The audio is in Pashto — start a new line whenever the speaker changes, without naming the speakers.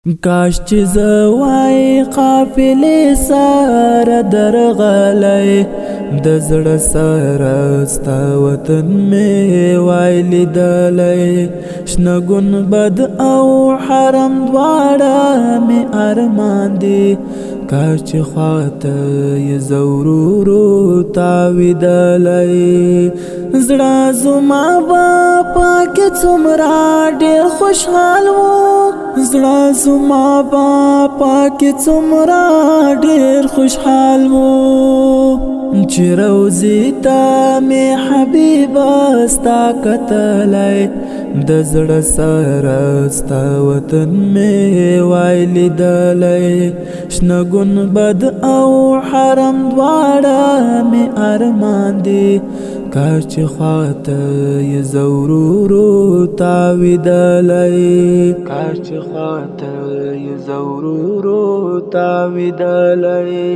کاش چې زوای قافلې سره درغلی د زړه سره ستا وطن مې وای لیدلی شنه ګنبد او حرم دواړه مې ارمان دي کاش چې خواته یې زه ورورو تاویدلی زړه زما به پاکې څومره ډېر خوشحال و زړه زما به پاکې څومره ډېر خوشحال و چې روضې ته مې حبیبه ستا کتلی د زړه سره ستا وطن مې وای لیدلی شنه ګنبد او حرم دواړه مې ارمان دي کاش چې خواته یې زه ورورو تاویدلی کاش چې خواته یې زه ورورو تاویدلی